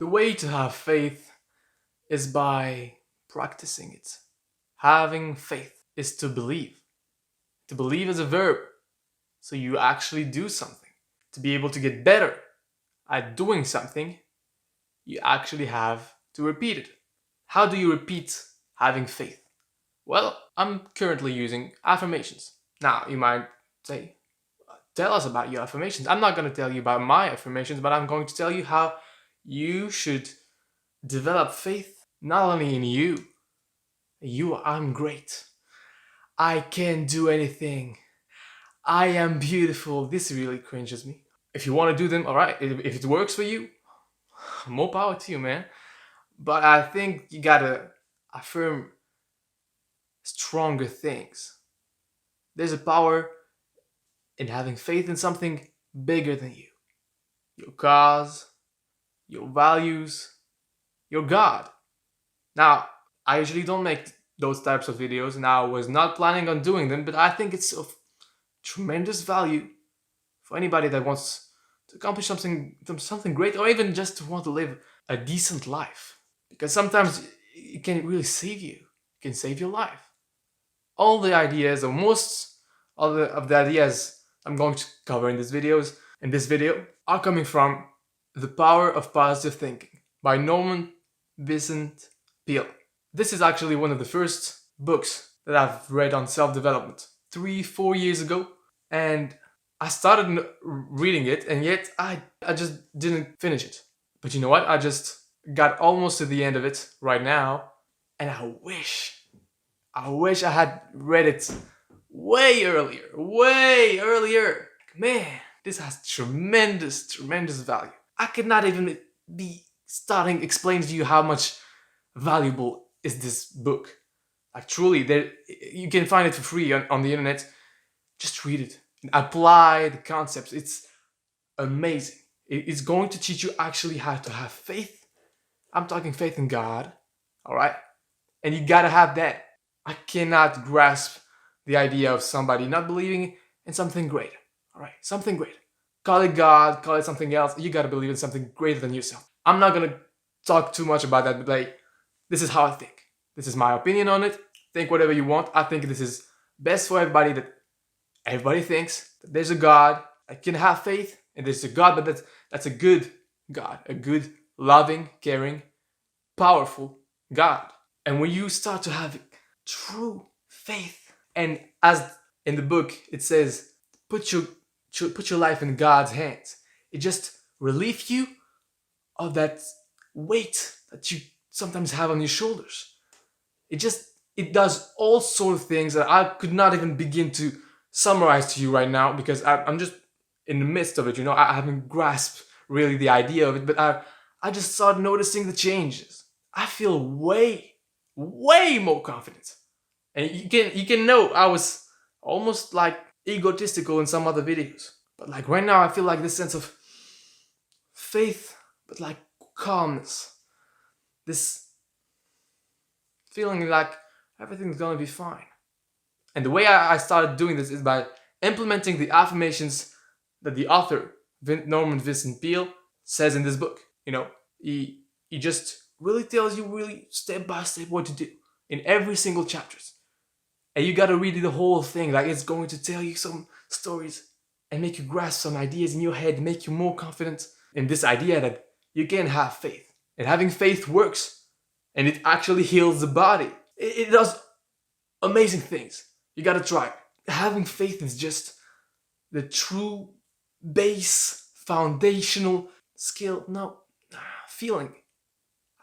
The way to have faith is by practicing it. Having faith is to believe. To believe is a verb, so you actually do something. To be able to get better at doing something, you actually have to repeat it. How do you repeat having faith? Well, I'm currently using affirmations. Now, you might say, tell us about your affirmations. I'm not going to tell you about my affirmations, but I'm going to tell you how you should develop faith not only in you. I'm great. I can do anything. I am beautiful. This really cringes me. If you want to do them, all right. If it works for you, more power to you, man. But I think you gotta affirm stronger things. There's a power in having faith in something bigger than you. Your cause, your values, your God. Now, I usually don't make those types of videos, and I was not planning on doing them, but I think it's of tremendous value for anybody that wants to accomplish something great, or even just to want to live a decent life. Because sometimes it can really save you. It can save your life. All the ideas, or most of the ideas I'm going to cover in this video, are coming from The Power of Positive Thinking by Norman Vincent Peale. This is actually one of the first books that I've read on self-development 3-4 years ago, and I started reading it, and yet I just didn't finish it. But you know what? I just got almost to the end of it right now, and I wish I had read it way earlier. Way earlier. Man, this has tremendous, tremendous value. I could not even be starting explaining to you how much valuable is this book. Like truly, you can find it for free on the internet. Just read it. Apply the concepts. It's amazing. It's going to teach you actually how to have faith. I'm talking faith in God, all right? And you gotta have that. I cannot grasp the idea of somebody not believing in something great, all right? Something great. Call it God, call it something else. You gotta believe in something greater than yourself. I'm not gonna talk too much about that, but like, this is how I think. This is my opinion on it. Think whatever you want. I think this is best for everybody, that everybody thinks that there's a God. I can have faith, and there's a God, but that's a good God, a good, loving, caring, powerful God. And when you start to have true faith, and as in the book it says, put your life in God's hands, it just relieves you of that weight that you sometimes have on your shoulders. It does all sort of things that I could not even begin to summarize to you right now, because I'm just in the midst of it. I haven't grasped really the idea of it, but I just started noticing the changes. I feel way more confident, and you can know I was almost like egotistical in some other videos, but like right now I feel like this sense of faith, but like calmness, this feeling like everything's gonna be fine. And the way I started doing this is by implementing the affirmations that the author, Norman Vincent Peale, says in this book. He just really tells you really step by step what to do in every single chapters. And you gotta read the whole thing. Like, it's going to tell you some stories and make you grasp some ideas in your head, make you more confident in this idea that you can have faith. And having faith works. And it actually heals the body. It does amazing things. You gotta try it. Having faith is just the true base, foundational skill. No, feeling.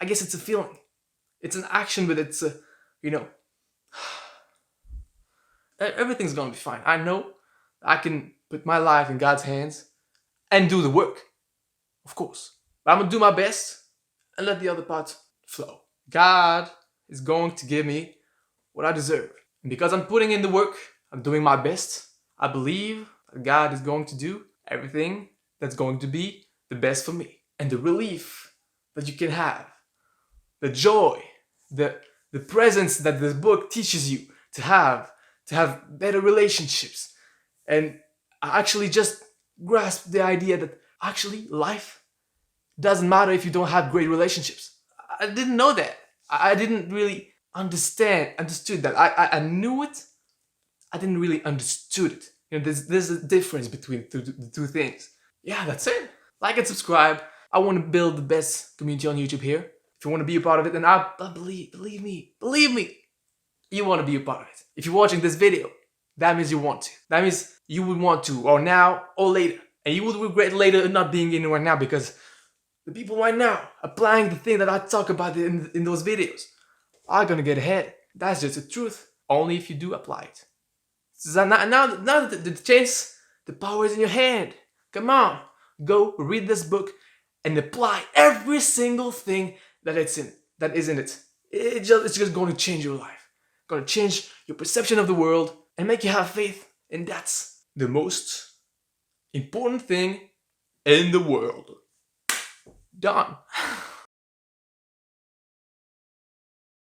I guess it's a feeling. It's an action, but it's everything's gonna be fine. I know I can put my life in God's hands and do the work, of course. But I'm gonna do my best and let the other parts flow. God is going to give me what I deserve. And because I'm putting in the work, I'm doing my best, I believe that God is going to do everything that's going to be the best for me. And the relief that you can have, the joy, the presence that this book teaches you to have better relationships. And I actually just grasped the idea that actually life Doesn't matter if you don't have great relationships. I didn't know that. I didn't really understood that. I knew it. I didn't really understood it. There's a difference between the two things. Yeah, that's it. Like and subscribe. I want to build the best community on YouTube here. If you want to be a part of it, then I believe me, you want to be a part of it. If you're watching this video, that means you want to. That means you would want to, or now, or later. And you would regret later not being in right now, because the people right now applying the thing that I talk about in those videos are gonna get ahead. That's just the truth. Only if you do apply it. So now the chance, the power is in your hand. Come on, go read this book and apply every single thing that is in it. It's just going to change your life. Going to change your perception of the world and make you have faith. And that's the most important thing in the world. Done.